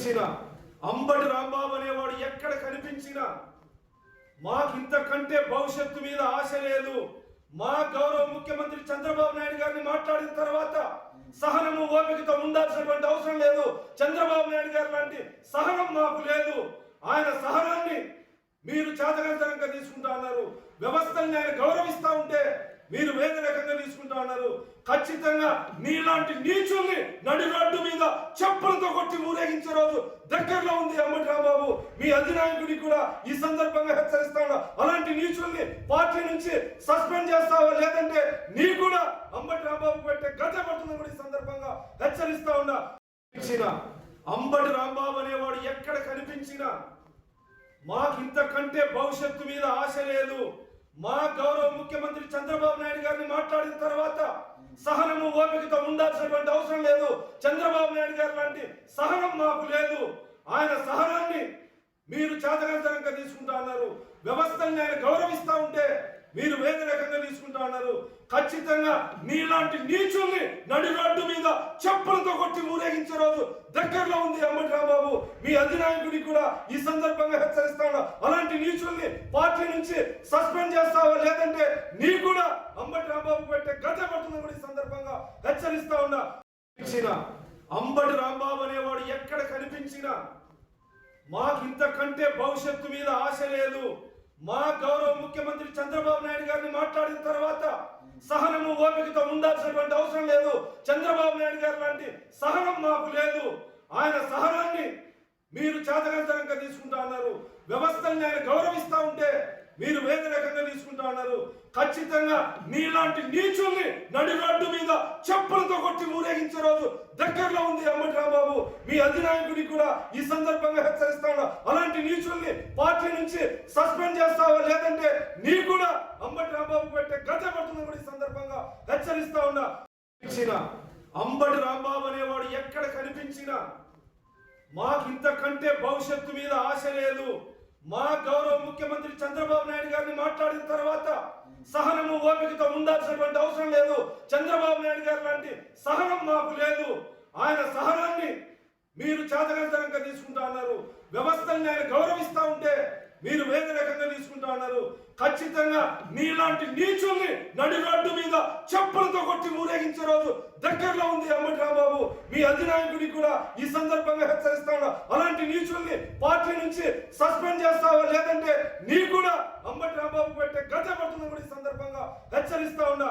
ఇచ్చిన అంబటి రాంబాబు అనేవాడు ఎక్కడ కనిపించినా మాకింతకంటే భవిష్యత్తు మీద ఆశ లేదు. మా గౌరవ ముఖ్యమంత్రి చంద్రబాబు నాయుడు గారిని మాట్లాడిన తర్వాత సహనము ఓపికతో ఉండాల్సినటువంటి అవసరం లేదు. చంద్రబాబు నాయుడు గారు లాంటి సహనం మాకు లేదు. ఆయన సహనాన్ని మీరు చేతకంతరంగా తీసుకుంటా ఉన్నారు. వ్యవస్థల్ని ఆయన గౌరవిస్తా ఉంటే మీరు వేరే రకంగా తీసుకుంటా ఉన్నారు. ఖచ్చితంగా మీలాంటి నీచుల్ని నడి రోడ్డు మీద చెప్పులతో కొట్టి ఊరేగించే రోజు దగ్గరలో ఉంది. అంబటి రాంబాబు మీ అధినాయకుడికి కూడా ఈ సందర్భంగా హెచ్చరిస్తా ఉన్నా. అలాంటి నీచుల్ని పార్టీ నుంచి సస్పెండ్ చేస్తావా, లేదంటే నీ కూడా అంబటి రాంబాబు పెట్టే గత పడుతుందని కూడా ఈ సందర్భంగా హెచ్చరిస్తా ఉన్నా. అంబటి రాంబాబు అనేవాడు ఎక్కడ కనిపించినా మాకింతకంటే భవిష్యత్తు మీద ఆశ లేదు. మా గౌరవ ముఖ్యమంత్రి చంద్రబాబు నాయుడు గారిని మాట్లాడిన తర్వాత సహనము ఓపికతో ఉండాల్సినటువంటి అవసరం లేదు. చంద్రబాబు నాయుడు గారు లాంటి సహనం మాకు లేదు. ఆయన సహనాన్ని మీరు చేతకంతరంగా తీసుకుంటా ఉన్నారు. వ్యవస్థల్ని ఆయన గౌరవిస్తా ఉంటే మీరు వేరే రకంగా తీసుకుంటా ఉన్నారు. ఖచ్చితంగా మీలాంటి నీచుల్ని నడి రోడ్డు మీద చెప్పులతో కొట్టి ఊరేగించే రోజు దగ్గరలో ఉంది. అంబటి రాంబాబు మీ అధినాయకుడికి కూడా ఈ సందర్భంగా హెచ్చరిస్తా ఉన్నా. అలాంటి నీచుల్ని పార్టీ నుంచి సస్పెండ్ చేస్తావా, లేదంటే నీ కూడా అంబటి రాంబాబు పెట్టే గత పడుతుందని కూడా ఈ సందర్భంగా హెచ్చరిస్తా ఉన్నా. అంబటి రాంబాబు అనేవాడు ఎక్కడ కనిపించినా మాకింతకంటే భవిష్యత్తు మీద ఆశ లేదు. మా గౌరవ ముఖ్యమంత్రి చంద్రబాబు నాయుడు గారిని మాట్లాడిన తర్వాత సహనము ఓపికతో ఉండాల్సినటువంటి అవసరం లేదు. చంద్రబాబు నాయుడు గారు లాంటి సహనం మాకు లేదు. ఆయన సహనాన్ని మీరు చేతకంతరంగా తీసుకుంటా ఉన్నారు. వ్యవస్థల్ని ఆయన గౌరవిస్తా ఉంటే మీరు వేరే రకంగా తీసుకుంటా ఉన్నారు. ఖచ్చితంగా మీలాంటి నీచుల్ని నడి రోడ్డు మీద చెప్పులతో కొట్టి ఊరేగించే రోజు దగ్గరలో ఉంది. అంబటి రాంబాబు మీ అధినాయకుడికి కూడా ఈ సందర్భంగా హెచ్చరిస్తా ఉన్నా. అలాంటి నీచుల్ని పార్టీ నుంచి సస్పెండ్ చేస్తావా, లేదంటే నీ కూడా అంబటి రాంబాబు పెట్టే గత పడుతుందని కూడా ఈ సందర్భంగా హెచ్చరిస్తా ఉన్నా. అంబటి రాంబాబు అనేవాడు ఎక్కడ కనిపించినా మాకింతకంటే భవిష్యత్తు మీద ఆశ లేదు. మా గౌరవ ముఖ్యమంత్రి చంద్రబాబు నాయుడు గారిని మాట్లాడిన తర్వాత సహనము ఓపికతో ఉండాల్సినటువంటి అవసరం లేదు. చంద్రబాబు నాయుడు గారు లాంటి సహనం మాకు లేదు. ఆయన సహనాన్ని మీరు చేతకంతరంగా తీసుకుంటా ఉన్నారు. వ్యవస్థల్ని ఆయన గౌరవిస్తా ఉంటే మీరు వేరే రకంగా తీసుకుంటా ఉన్నారు. ఖచ్చితంగా మీలాంటి నీచుల్ని నడి రోడ్డు మీద చెప్పులతో కొట్టి ఊరేగించే రోజు దగ్గరలో ఉంది. అంబటి రాంబాబు మీ అధినాయకుడికి కూడా ఈ సందర్భంగా హెచ్చరిస్తా ఉన్నా. అలాంటి నీచుల్ని పార్టీ నుంచి సస్పెండ్ చేస్తావా, లేదంటే నీ కూడా అంబటి రాంబాబు పెట్టే గత పడుతుందని కూడా ఈ సందర్భంగా హెచ్చరిస్తా ఉన్నా.